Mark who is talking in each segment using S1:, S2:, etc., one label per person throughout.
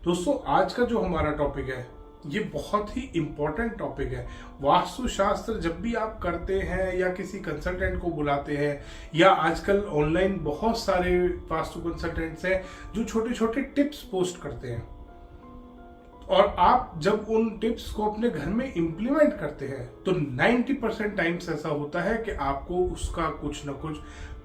S1: दोस्तों आज का जो हमारा टॉपिक है ये बहुत ही इम्पोर्टेंट टॉपिक है। वास्तुशास्त्र जब भी आप करते हैं या किसी कंसल्टेंट को बुलाते हैं या आजकल ऑनलाइन बहुत सारे वास्तु कंसल्टेंट्स हैं जो छोटे छोटे टिप्स पोस्ट करते हैं, और आप जब उन टिप्स को अपने घर में इम्प्लीमेंट करते हैं तो 90% टाइम्स ऐसा होता है कि आपको उसका कुछ ना कुछ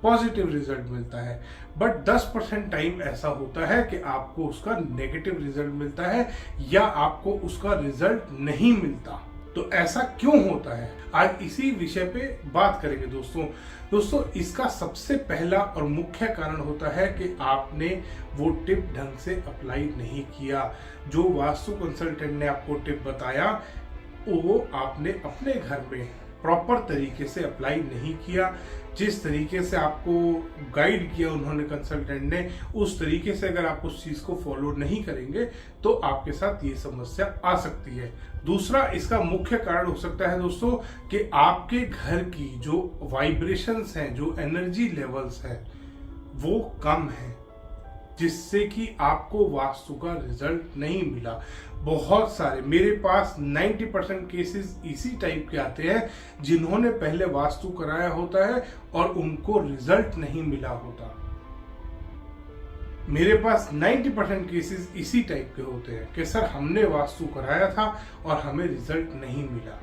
S1: पॉजिटिव रिजल्ट मिलता है, बट 10% टाइम ऐसा होता है कि आपको उसका नेगेटिव रिजल्ट मिलता है या आपको उसका रिजल्ट नहीं मिलता। तो ऐसा क्यों होता है, आज इसी विषय पे बात करेंगे दोस्तों इसका सबसे पहला और मुख्य कारण होता है कि आपने वो टिप ढंग से अप्लाई नहीं किया। जो वास्तु कंसल्टेंट ने आपको टिप बताया वो आपने अपने घर में प्रॉपर तरीके से अप्लाई नहीं किया। जिस तरीके से आपको गाइड किया उन्होंने कंसल्टेंट ने, उस तरीके से अगर आप उस चीज को फॉलो नहीं करेंगे तो आपके साथ ये समस्या आ सकती है। दूसरा इसका मुख्य कारण हो सकता है दोस्तों कि आपके घर की जो वाइब्रेशंस हैं, जो एनर्जी लेवल्स हैं वो कम है, जिससे कि आपको वास्तु का रिजल्ट नहीं मिला। बहुत सारे मेरे पास 90% केसेस इसी टाइप के आते हैं जिन्होंने पहले वास्तु कराया होता है और उनको रिजल्ट नहीं मिला होता। मेरे पास 90% केसेस इसी टाइप के होते हैं कि सर हमने वास्तु कराया था और हमें रिजल्ट नहीं मिला।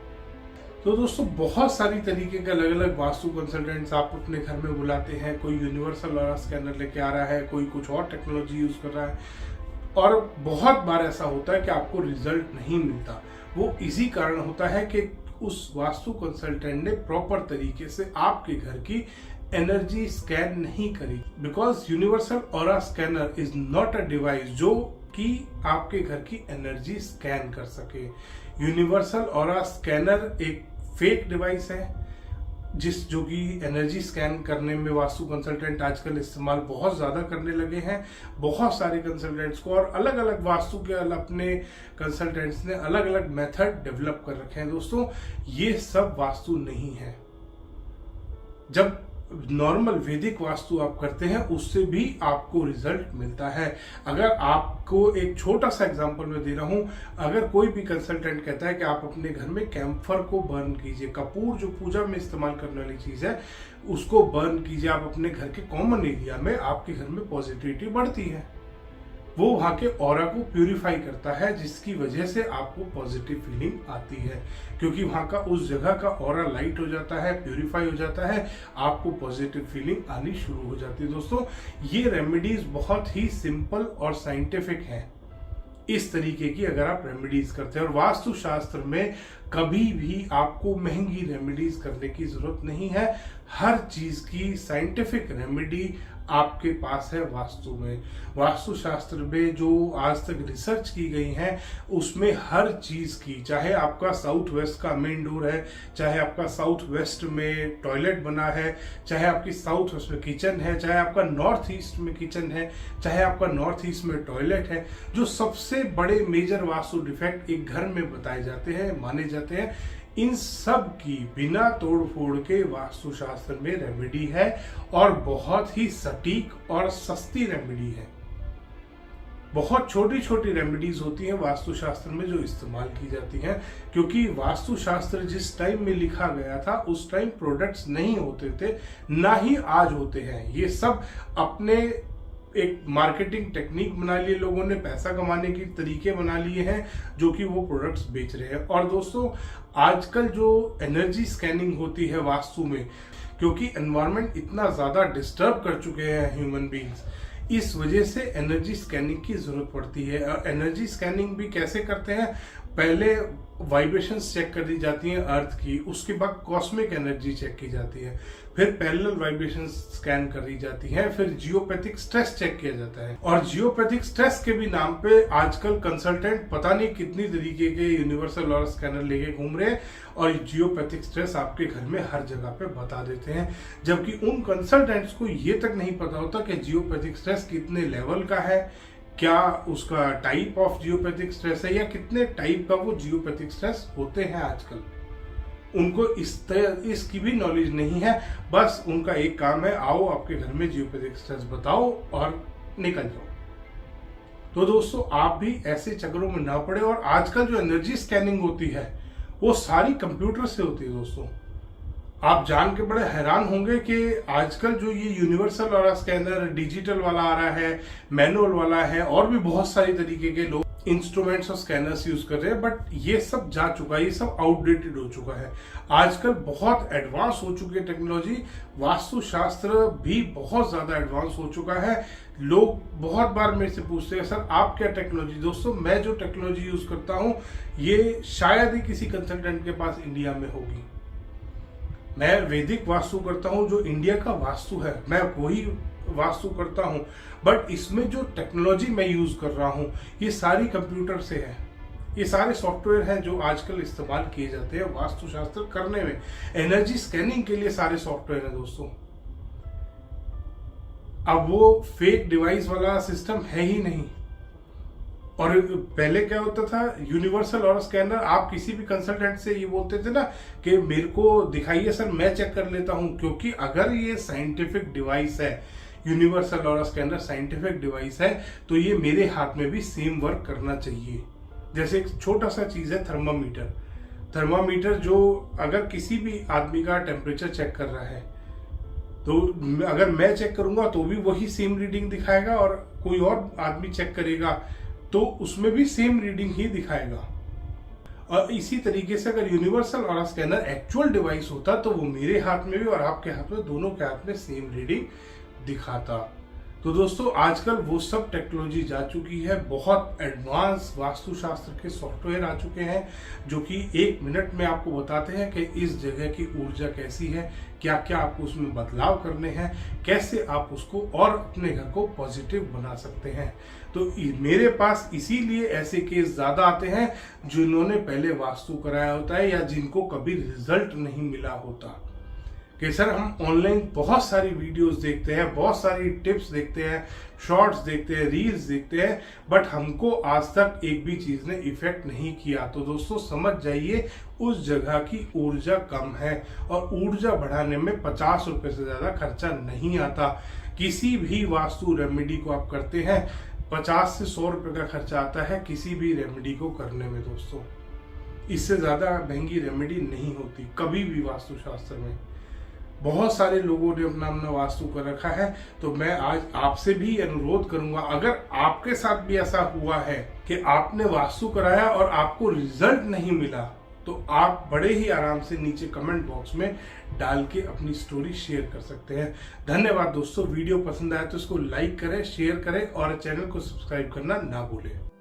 S1: तो दोस्तों बहुत सारी तरीके के अलग अलग वास्तु कंसल्टेंट्स आप अपने घर में बुलाते हैं। कोई यूनिवर्सल ऑरा स्कैनर लेके आ रहा है, कोई कुछ और टेक्नोलॉजी यूज कर रहा है, और बहुत बार ऐसा होता है कि आपको रिजल्ट नहीं मिलता। वो इसी कारण होता है कि उस वास्तु कंसल्टेंट ने प्रॉपर तरीके से आपके घर की एनर्जी स्कैन नहीं करी। Because universal aura scanner is not a device जो कि आपके घर की एनर्जी स्कैन कर सके। यूनिवर्सल ऑरा स्कैनर एक फेक डिवाइस है जो कि एनर्जी स्कैन करने में वास्तु कंसल्टेंट आजकल इस्तेमाल बहुत ज्यादा करने लगे हैं। बहुत सारे कंसल्टेंट्स को और अलग अलग वास्तु के अपने कंसल्टेंट्स ने अलग अलग मेथड डेवलप कर रखे हैं। दोस्तों ये सब वास्तु नहीं है। जब नॉर्मल वैदिक वास्तु आप करते हैं उससे भी आपको रिजल्ट मिलता है। अगर आपको एक छोटा सा एग्जांपल मैं दे रहा हूं, अगर कोई भी कंसल्टेंट कहता है कि आप अपने घर में कैम्फर को बर्न कीजिए, कपूर जो पूजा में इस्तेमाल करने वाली चीज है उसको बर्न कीजिए आप अपने घर के कॉमन एरिया में, आपके घर में पॉजिटिविटी बढ़ती है। वो वहां के ऑरा को प्यूरिफाई करता है जिसकी वजह से आपको पॉजिटिव फीलिंग आती है, क्योंकि वहां का उस जगह का ऑरा लाइट हो जाता है, प्यूरिफाई हो जाता है, आपको पॉजिटिव फीलिंग आनी शुरू हो जाती है। दोस्तों ये रेमेडीज बहुत ही सिंपल और साइंटिफिक हैं। इस तरीके की अगर आप रेमेडीज करते हैं, और वास्तु शास्त्र में कभी भी आपको महंगी रेमेडीज करने की जरूरत नहीं है। हर चीज की साइंटिफिक रेमेडी आपके पास है वास्तु में। वास्तु शास्त्र में जो आज तक रिसर्च की गई है उसमें हर चीज की, चाहे आपका साउथ वेस्ट का मेन डोर है, चाहे आपका साउथ वेस्ट में टॉयलेट बना है, चाहे आपकी साउथ वेस्ट में किचन है, चाहे आपका नॉर्थ ईस्ट में किचन है, चाहे आपका नॉर्थ ईस्ट में टॉयलेट है, जो सबसे बड़े मेजर वास्तु डिफेक्ट एक घर में बताए जाते हैं, माने जाते हैं, इन सब की बिना तोड़ फोड़ के वास्तुशास्त्र में रेमेडी है, और बहुत ही सटीक और सस्ती रेमेडी है। बहुत छोटी छोटी रेमेडीज होती हैं वास्तुशास्त्र में जो इस्तेमाल की जाती हैं, क्योंकि वास्तुशास्त्र जिस टाइम में लिखा गया था उस टाइम प्रोडक्ट्स नहीं होते थे, ना ही आज होते हैं। ये सब अपने एक मार्केटिंग टेक्निक बना लिए लोगों ने, पैसा कमाने के तरीके बना लिए हैं जो कि वो प्रोडक्ट्स बेच रहे हैं। और दोस्तों आजकल जो एनर्जी स्कैनिंग होती है वास्तु में, क्योंकि एनवायरनमेंट इतना ज्यादा डिस्टर्ब कर चुके हैं ह्यूमन बीइंग्स, इस वजह से एनर्जी स्कैनिंग की जरूरत पड़ती है। और एनर्जी स्कैनिंग भी कैसे करते हैं, पहले वाइब्रेशंस चेक कर दी जाती हैं अर्थ की, उसके बाद कॉस्मिक एनर्जी चेक की जाती है, फिर पैरेलल वाइब्रेशंस स्कैन कर दी जाती है, फिर जियोपैथिक स्ट्रेस चेक किया जाता है। और जियोपैथिक स्ट्रेस के भी नाम पे आजकल कंसल्टेंट पता नहीं कितनी तरीके के यूनिवर्सल ऑरा स्कैनर लेके घूम रहे हैं और जियोपैथिक स्ट्रेस आपके घर में हर जगह पे बता देते हैं, जबकि उन कंसल्टेंट्स को ये तक नहीं पता होता कि जियोपैथिक स्ट्रेस कितने लेवल का है, क्या उसका टाइप ऑफ जियोपैथिक स्ट्रेस है, या कितने टाइप का वो जियोपैथिक स्ट्रेस होते हैं आजकल। उनको इसकी भी नॉलेज नहीं है। बस उनका एक काम है, आओ आपके घर में जियोपैथिक स्ट्रेस बताओ और निकल जाओ। तो दोस्तों आप भी ऐसे चक्करों में ना पड़े। और आजकल जो एनर्जी स्कैनिंग होती है वो सारी कंप्यूटर से होती है दोस्तों। आप जान के बड़े हैरान होंगे कि आजकल जो ये यूनिवर्सल वाला स्कैनर, डिजिटल वाला आ रहा है, मैनुअल वाला है, और भी बहुत सारी तरीके के लोग इंस्ट्रूमेंट्स और स्कैनर्स यूज कर रहे हैं, बट ये सब जा चुका है, ये सब आउटडेटेड हो चुका है। आजकल बहुत एडवांस हो चुकी है टेक्नोलॉजी, वास्तुशास्त्र भी बहुत ज्यादा एडवांस हो चुका है। लोग बहुत बार मेरे से पूछते हैं सर आप क्या टेक्नोलॉजी। दोस्तों मैं जो टेक्नोलॉजी यूज करता हूं ये शायद ही किसी कंसल्टेंट के पास इंडिया में होगी। मैं वैदिक वास्तु करता हूं, जो इंडिया का वास्तु है मैं वही वास्तु करता हूं, बट इसमें जो टेक्नोलॉजी मैं यूज कर रहा हूं ये सारी कंप्यूटर से है। ये सारे सॉफ्टवेयर हैं जो आजकल इस्तेमाल किए जाते हैं वास्तुशास्त्र करने में। एनर्जी स्कैनिंग के लिए सारे सॉफ्टवेयर हैं दोस्तों। अब वो फेक डिवाइस वाला सिस्टम है ही नहीं। और पहले क्या होता था, यूनिवर्सल और स्कैनर, आप किसी भी कंसल्टेंट से ये बोलते थे ना कि मेरे को दिखाइए सर मैं चेक कर लेता हूं, क्योंकि अगर ये साइंटिफिक डिवाइस है, यूनिवर्सल और स्कैनर साइंटिफिक डिवाइस है, तो ये मेरे हाथ में भी सेम वर्क करना चाहिए। जैसे एक छोटा सा चीज है थर्मामीटर, जो अगर किसी भी आदमी का टेम्परेचर चेक कर रहा है तो अगर मैं चेक करूंगा तो भी वही सेम रीडिंग दिखाएगा, और कोई और आदमी चेक करेगा तो उसमें भी सेम रीडिंग ही दिखाएगा। और इसी तरीके से अगर यूनिवर्सल और स्कैनर एक्चुअल डिवाइस होता तो वो मेरे हाथ में भी और आपके हाथ में, दोनों के हाथ में सेम रीडिंग दिखाता। तो दोस्तों आजकल वो सब टेक्नोलॉजी जा चुकी है, बहुत एडवांस वास्तुशास्त्र के सॉफ्टवेयर आ चुके हैं जो कि 1 मिनट में आपको बताते हैं कि इस जगह की ऊर्जा कैसी है, क्या क्या आपको उसमें बदलाव करने हैं, कैसे आप उसको और अपने घर को पॉजिटिव बना सकते हैं। तो मेरे पास इसीलिए ऐसे केस ज्यादा आते हैं जिन्होंने पहले वास्तु कराया होता है या जिनको कभी रिजल्ट नहीं मिला होता। कि सर हम ऑनलाइन बहुत सारी वीडियोस देखते हैं, बहुत सारी टिप्स देखते हैं, शॉर्ट्स देखते हैं, रील्स देखते हैं, बट हमको आज तक एक भी चीज ने इफेक्ट नहीं किया। तो दोस्तों समझ जाइए उस जगह की ऊर्जा कम है, और ऊर्जा बढ़ाने में 50 रुपए से ज्यादा खर्चा नहीं आता। किसी भी वास्तु रेमेडी को आप करते हैं 50 से 100 रुपए का खर्चा आता है किसी भी रेमेडी को करने में दोस्तों। इससे ज्यादा महंगी रेमेडी नहीं होती कभी भी वास्तुशास्त्र में। बहुत सारे लोगों ने अपना अपना वास्तु कर रखा है, तो मैं आज आपसे भी अनुरोध करूंगा, अगर आपके साथ भी ऐसा हुआ है कि आपने वास्तु कराया और आपको रिजल्ट नहीं मिला, तो आप बड़े ही आराम से नीचे कमेंट बॉक्स में डाल के अपनी स्टोरी शेयर कर सकते हैं। धन्यवाद दोस्तों। वीडियो पसंद आया तो इसको लाइक करें, शेयर करें और चैनल को सब्सक्राइब करना ना भूलें।